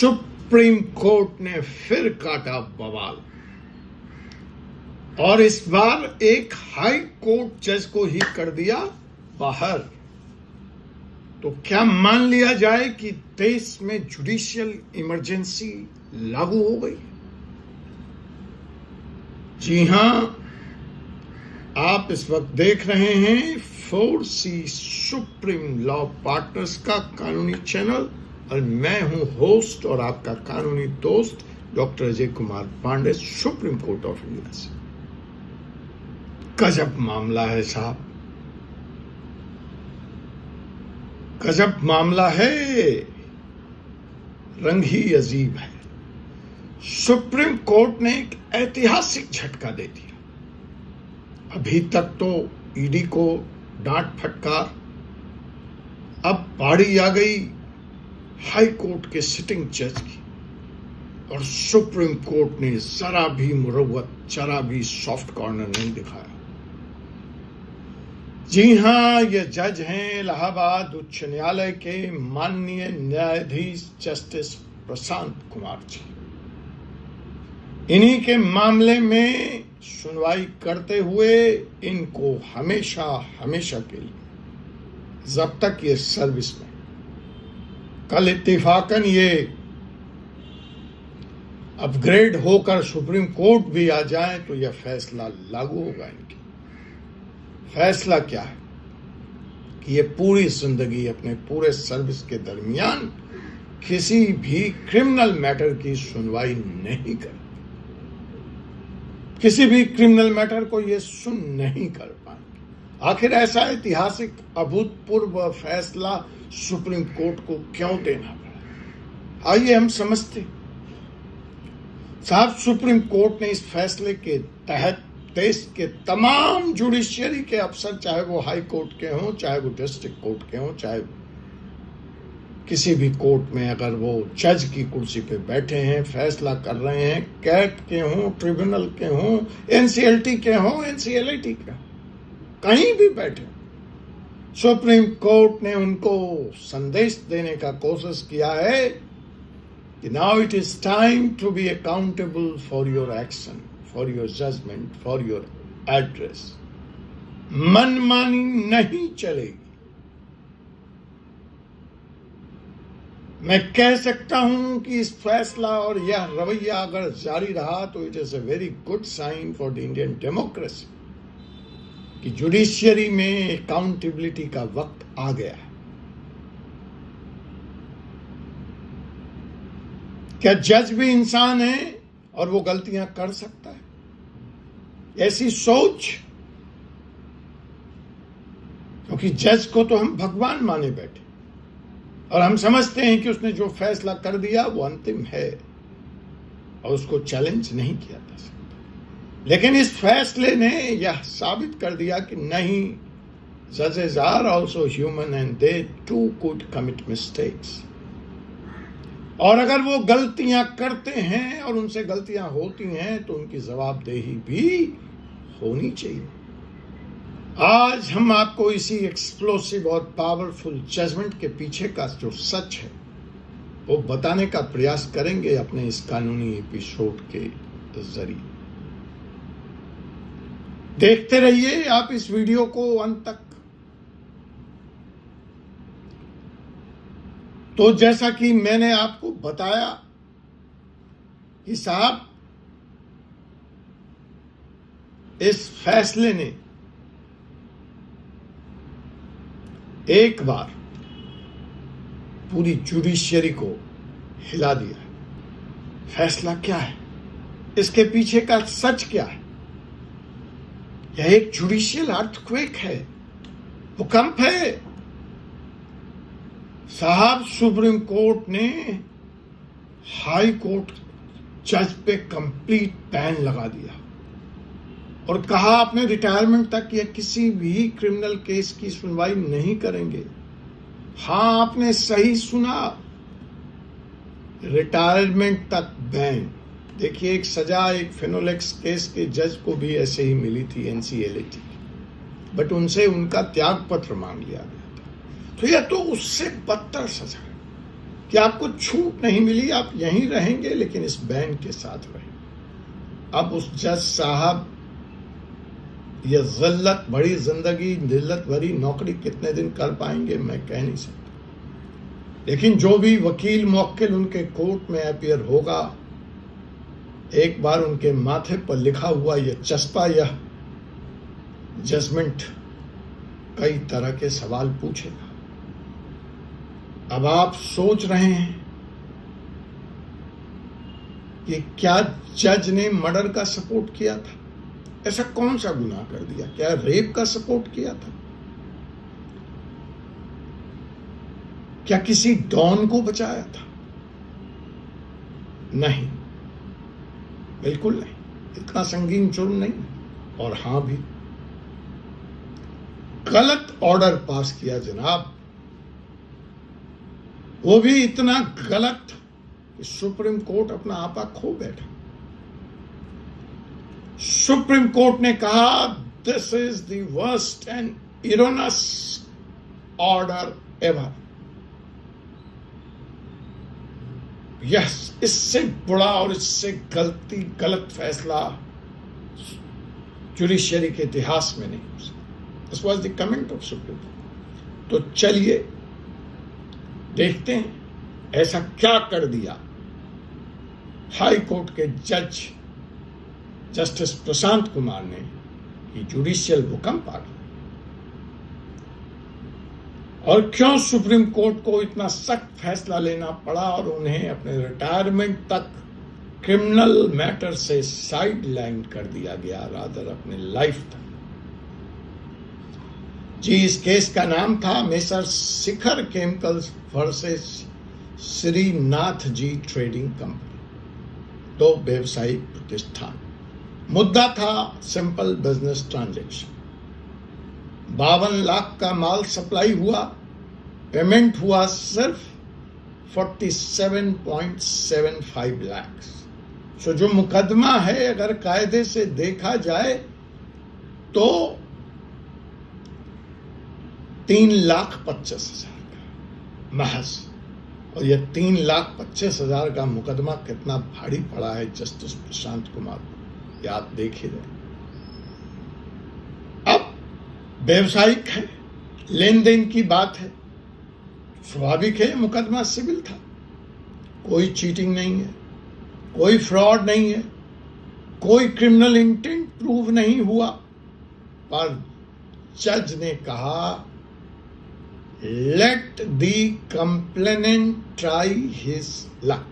Supreme Court ने फिर काटा बवाल और इस बार एक हाई कोर्ट जज को ही कर दिया बाहर। तो क्या मान लिया जाए कि देश में जुडिशियल इमरजेंसी लागू हो गई? जी हां, आप इस वक्त देख रहे हैं 4C सुप्रीम लॉ पार्टनर्स का कानूनी चैनल और मैं हूं होस्ट और आपका कानूनी दोस्त doctor Ajay Kumar Pandey, supreme court of India से। गजब मामला है साहब, गजब मामला है, रंग ही अजीब है। सुप्रीम कोर्ट ने एक ऐतिहासिक झटका दे दिया। अभी तक तो ईडी को डांट फटकार, अब बारी आ गई हाई कोर्ट के सिटिंग जज की और सुप्रीम कोर्ट ने जरा भी मुरव्वत, जरा भी सॉफ्ट कॉर्नर नहीं दिखाया। जी हां, ये जज हैं इलाहाबाद उच्च न्यायालय के माननीय न्यायाधीश जस्टिस प्रशांत कुमार जी। इन्हीं के मामले में सुनवाई करते हुए इनको हमेशा हमेशा के लिए जब तक ये सर्विस में, कल इत्तेफाकन ये अपग्रेड होकर सुप्रीम कोर्ट भी आ जाए तो यह फैसला लागू होगा। इनकी फैसला क्या है कि ये पूरी जिंदगी अपने पूरे सर्विस के दरमियान किसी भी क्रिमिनल मैटर की सुनवाई नहीं कर, किसी भी क्रिमिनल मैटर को ये सुन नहीं कर पाएंगे। आखिर ऐसा ऐतिहासिक अभूतपूर्व फैसला सुप्रीम कोर्ट को क्यों देना पड़ा? आइए हम समझते। साहब, सुप्रीम कोर्ट ने इस फैसले के तहत देश के तमाम जुडिशियरी के अफसर, चाहे वो हाई कोर्ट के हों, चाहे वो डिस्ट्रिक्ट कोर्ट के हों, चाहे किसी भी कोर्ट में अगर वो जज की कुर्सी पे बैठे हैं, फैसला कर रहे हैं, कैट के हों, ट्रिब्यूनल के हों, एनसीएलटी के हों, एनसीएलटी के, कहीं भी बैठे, सुप्रीम कोर्ट ने उनको संदेश देने का कोशिश किया है कि now it is time to be accountable for your action, for your judgement, for your address. मनमानी नहीं चलेगी। मैं कह सकता हूं कि इस फैसला और यह रवैया अगर जारी रहा तो it is a very good sign for the Indian democracy कि जुडिशियरी में अकाउंटेबिलिटी का वक्त आ गया है। क्या जज भी इंसान है और वो गलतियां कर सकता है? ऐसी सोच, क्योंकि जज को तो हम भगवान माने बैठे और हम समझते हैं कि उसने जो फैसला कर दिया वो अंतिम है और उसको चैलेंज नहीं किया जा सकता। लेकिन इस फैसले ने यह साबित कर दिया कि नहीं, जजेस are also human and they too could commit mistakes. और अगर वो गलतियां करते हैं और उनसे गलतियां होती हैं तो उनकी जवाबदेही भी होनी चाहिए। आज हम आपको इसी एक्सप्लोसिव और पावरफुल जजमेंट के पीछे का जो सच है वो बताने का प्रयास करेंगे अपने इस कानूनी एपिसोड के जरिए। देखते रहिए आप इस वीडियो को अंत तक। तो जैसा कि मैंने आपको बताया कि साहब, इस फैसले ने एक बार पूरी जुडिशियरी को हिला दिया। फैसला क्या है, इसके पीछे का सच क्या है? यह एक जुडिशियल अर्थक्वेक है, भूकंप है। साहब, सुप्रीम कोर्ट ने हाई कोर्ट जज पे कंप्लीट बैन लगा दिया और कहा अपने रिटायरमेंट तक यह किसी भी क्रिमिनल केस की सुनवाई नहीं करेंगे। हां, आपने सही सुना, रिटायरमेंट तक बैन। देखिए, एक सजा एक फिनोलेक्स केस के जज को भी ऐसे ही मिली थी एनसीएलटी, बट उनसे उनका त्याग पत्र मांग लिया गया था। तो यह तो उससे बदतर सजा है कि आपको छूट नहीं मिली, आप यहीं रहेंगे लेकिन इस बैंड के साथ रहेंगे। अब उस जज साहब ये ज़िल्लत भरी जिंदगी, जिल्लत भरी नौकरी कितने दिन कर पाएंगे मैं कह नहीं सकता, लेकिन जो भी वकील मुवक्किल उनके कोर्ट में अपीयर होगा, एक बार उनके माथे पर लिखा हुआ यह चस्पा, यह जजमेंट कई तरह के सवाल पूछेगा। अब आप सोच रहे हैं कि क्या जज ने मर्डर का सपोर्ट किया था? ऐसा कौन सा गुनाह कर दिया? क्या रेप का सपोर्ट किया था? क्या किसी डॉन को बचाया था? नहीं, बिल्कुल नहीं, इतना संगीन जुर्म नहीं। और हां भी गलत ऑर्डर पास किया जनाब, वो भी इतना गलत कि सुप्रीम कोर्ट अपना आपा खो बैठा। सुप्रीम कोर्ट ने कहा this is the worst and erroneous order ever. Yes, इससे बुरा और इससे गलत फैसला जुडिशरी के इतिहास में नहीं हो सकता। This was the comment of supreme court. तो चलिए देखते हैं ऐसा क्या कर दिया हाई कोर्ट के जज जस्टिस प्रशांत कुमार ने कि जुडिशियल भूकंप आ गया, और क्यों सुप्रीम कोर्ट को इतना सख्त फैसला लेना पड़ा और उन्हें अपने रिटायरमेंट तक क्रिमिनल मैटर से साइड लाइन कर दिया गया, रादर अपने लाइफ तक। जी, इस केस का नाम था मेसर शिखर chemicals versus Shrinath ji trading company, दो व्यवसायिक प्रतिष्ठान। मुद्दा था सिंपल बिजनेस ट्रांजैक्शन। 52 लाख का माल सप्लाई हुआ, पेमेंट हुआ सिर्फ 47.75 लाख। सो जो मुकदमा है अगर कायदे से देखा जाए तो 3,25,000 का महज, और यह 3,25,000 का मुकदमा कितना भारी पड़ा है जस्टिस प्रशांत कुमार को, आप देख ही रहे। अब व्यवसायिक है, लेन देन की बात है, स्वाभाविक है मुकदमा सिविल था, कोई चीटिंग नहीं है, कोई फ्रॉड नहीं है, कोई क्रिमिनल इंटेंट प्रूव नहीं हुआ। पर जज ने कहा let the complainant try his luck.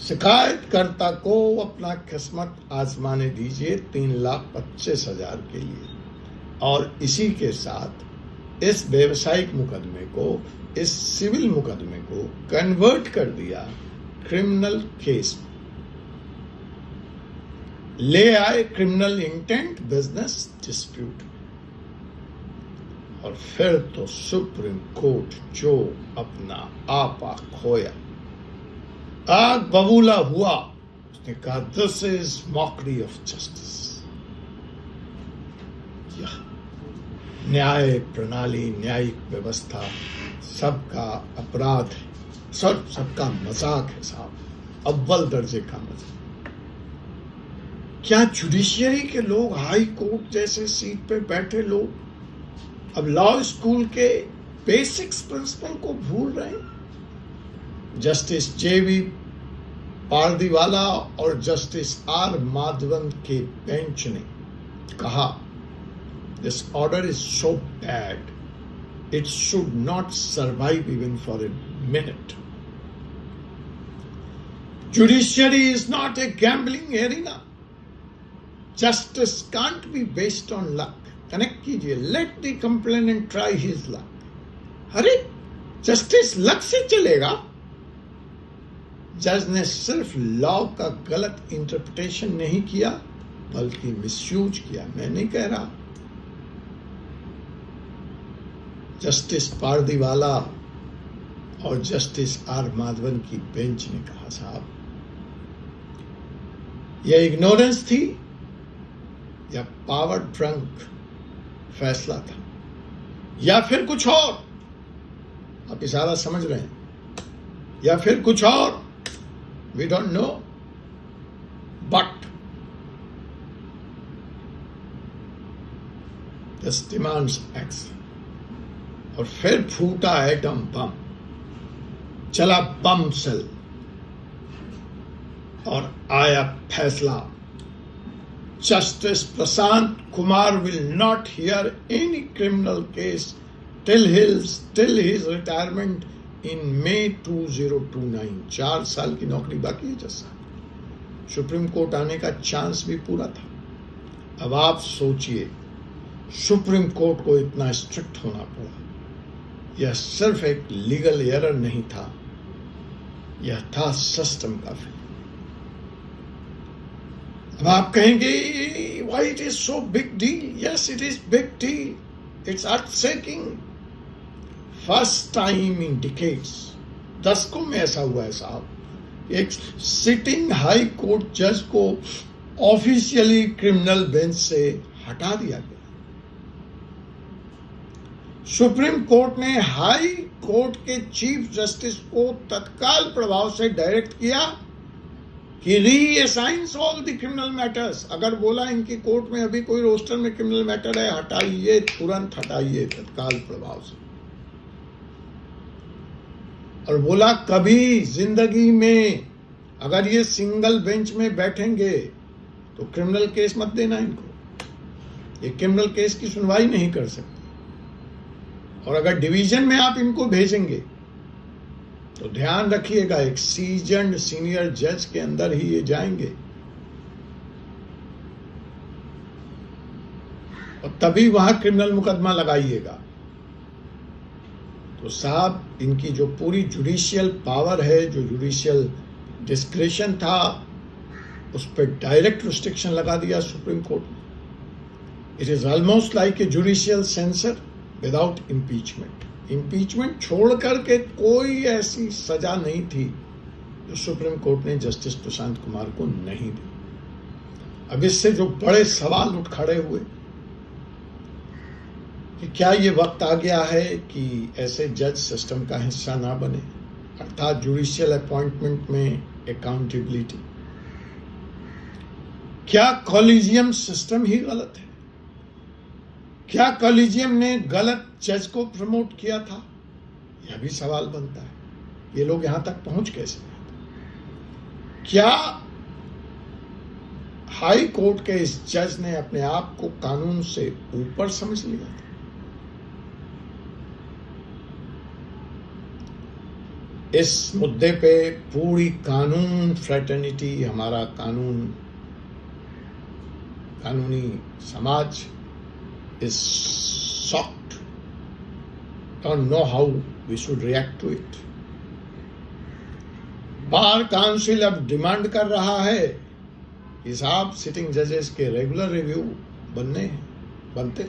शिकायतकर्ता को अपना किस्मत आजमाने दीजिए 3,25,000 के लिए। और इसी के साथ इस व्यवसायिक मुकदमे को, इस सिविल मुकदमे को कन्वर्ट कर दिया क्रिमिनल केस में। ले आए क्रिमिनल इंटेंट बिजनेस डिस्प्यूट। और फिर तो सुप्रीम कोर्ट जो अपना आपा खोया, आग बबूला हुआ, उसने कहा this is mockery of justice. यह न्याय प्रणाली, न्यायिक व्यवस्था सबका अपराध है, सबका मजाक है साहब, अव्वल दर्जे का मजाक। क्या जुडिशियरी के लोग, हाई कोर्ट जैसे सीट पे बैठे लोग अब लॉ स्कूल के बेसिक्स प्रिंसिपल को भूल रहे हैं? जस्टिस जेवी पारदीवाला और जस्टिस आर माधवन के बेंच ने कहा this order is so bad it should not survive even for a minute. Judiciary is not a gambling arena. Justice can't be based on luck. Connect कीजिए, let the complainant try his luck. अरे justice luck से चलेगा? जज ने सिर्फ law का गलत interpretation नहीं किया बल्कि मिसयूज किया। मैं नहीं कह रहा। जस्टिस पारदीवाला और जस्टिस आर माधवन की बेंच ने कहा साहब यह इग्नोरेंस थी या पावर ड्रंक फैसला था या फिर कुछ और। आप इशारा समझ रहे हैं, या फिर कुछ और, we don't know, but this demands action. और फिर फूटा एटम बम, चला बम सेल, और आया फैसला, justice Prashant Kumar will not here any criminal case till his retirement in May 2029। 4 साल की नौकरी बाकी है जज साहब, सुप्रीम कोर्ट आने का चांस भी पूरा था। अब आप सोचिए, सुप्रीम कोर्ट को इतना स्ट्रिक्ट होना पड़ा। यह सिर्फ एक लीगल एरर नहीं था, यह था सिस्टम का फेल। अब आप कहेंगे why it is so big deal? Yes, it is big deal. It's earth-shaking. First time in decades, दशकों में ऐसा हुआ है साहब, एक सिटिंग हाई कोर्ट जज को ऑफिशियली क्रिमिनल बेंच से हटा दिया गया। सुप्रीम कोर्ट ने हाई कोर्ट के चीफ जस्टिस को तत्काल प्रभाव से डायरेक्ट किया कि रीअसाइंस ऑल द क्रिमिनल मैटर्स। अगर बोला इनकी कोर्ट में अभी कोई रोस्टर में क्रिमिनल मैटर है, हटाइए, तुरंत हटाइए तत्काल प्रभाव से। और बोला कभी जिंदगी में अगर ये सिंगल बेंच में बैठेंगे तो क्रिमिनल केस मत देना इनको, ये क्रिमिनल केस की सुनवाई नहीं कर सकते। और अगर डिवीजन में आप इनको भेजेंगे तो ध्यान रखिएगा, एक सीजन्ड सीनियर जज के अंदर ही ये जाएंगे, और तभी वहां क्रिमिनल मुकदमा लगाइएगा। तो साहब, इनकी जो पूरी जुडिशियल पावर है, जो जुडिशियल डिस्क्रिशन था, उस पर डायरेक्ट रिस्ट्रिक्शन लगा दिया सुप्रीम कोर्ट ने। It is almost like a judicial sensor without impeachment. Impeachment छोड़ करके कोई ऐसी सजा नहीं थी जो सुप्रीम कोर्ट ने जस्टिस प्रशांत कुमार को नहीं दी। अब इससे जो बड़े सवाल उठ खड़े हुए कि क्या ये वक्त आ गया है कि ऐसे जज सिस्टम का हिस्सा ना बने, अर्थात जुडिशियल अपॉइंटमेंट में अकाउंटेबिलिटी। क्या कॉलेजियम सिस्टम ही गलत है? क्या कॉलेजियम ने गलत जज को प्रमोट किया था? यह भी सवाल बनता है। ये लोग यहां तक पहुंच कैसे गए? क्या हाई कोर्ट के इस जज ने अपने आप को कानून से ऊपर समझ लिया था? इस मुद्दे पे पूरी कानून फ्रेटर्निटी, हमारा कानूनी समाज is shocked, don't know how we should react to it. Bar council अब डिमांड कर रहा है कि साहब सिटिंग जजेस के रेगुलर रिव्यू बनते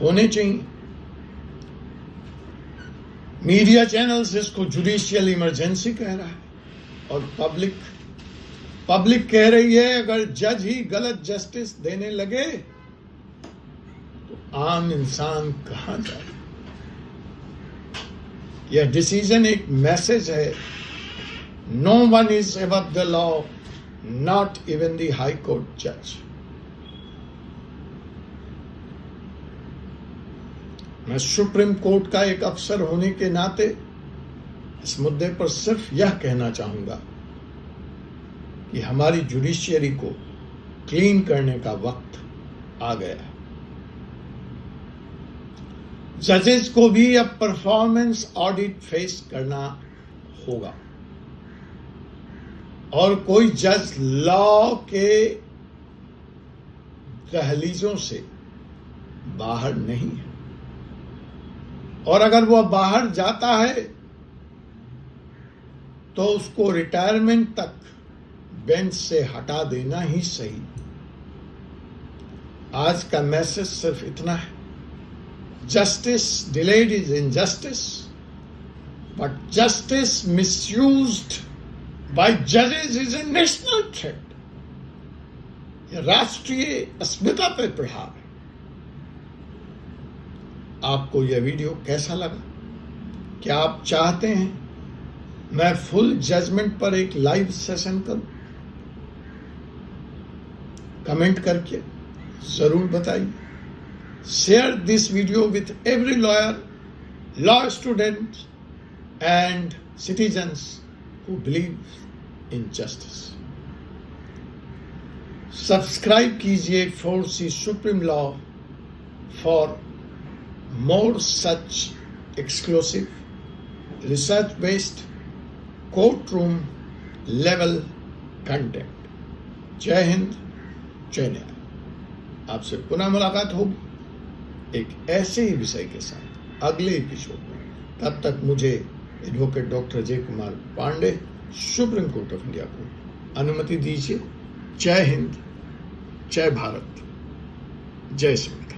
होने चाहिए। मीडिया चैनल्स इसको जुडिशियल इमरजेंसी कह रहा है, और पब्लिक कह रही है अगर जज ही गलत जस्टिस देने लगे तो आम इंसान कहां जाए। यह डिसीजन एक मैसेज है, no one is above the law, not even the high court जज। मैं सुप्रीम कोर्ट का एक अफसर होने के नाते इस मुद्दे पर सिर्फ यह कहना चाहूंगा कि हमारी जुडिशियरी को क्लीन करने का वक्त आ गया है। जजेस को भी अब परफॉर्मेंस ऑडिट फेस करना होगा, और कोई जज लॉ के दहलीजों से बाहर नहीं है, और अगर वह बाहर जाता है तो उसको रिटायरमेंट तक बेंच से हटा देना ही सही। आज का मैसेज सिर्फ इतना है, justice delayed is injustice, but justice misused by जजेस इज ए नेशनल थ्रेट। यह राष्ट्रीय अस्मिता पर प्रहार है। आपको यह वीडियो कैसा लगा क्या आप चाहते हैं मैं फुल जजमेंट पर एक लाइव सेशन करूं? कमेंट करके जरूर बताइए। Share this video with every lawyer, law student and citizens who believe in justice. Subscribe कीजिए फोर्सी Supreme Law for more such exclusive research based courtroom level content। जय हिंद, जय न्याय। आपसे पुनः मुलाकात होगी एक ऐसे ही विषय के साथ अगले एपिसोड में। तब तक मुझे advocate doctor Ajay Kumar Pandey, supreme court of India को अनुमति दीजिए। जय हिंद, जय भारत, जय संविधान।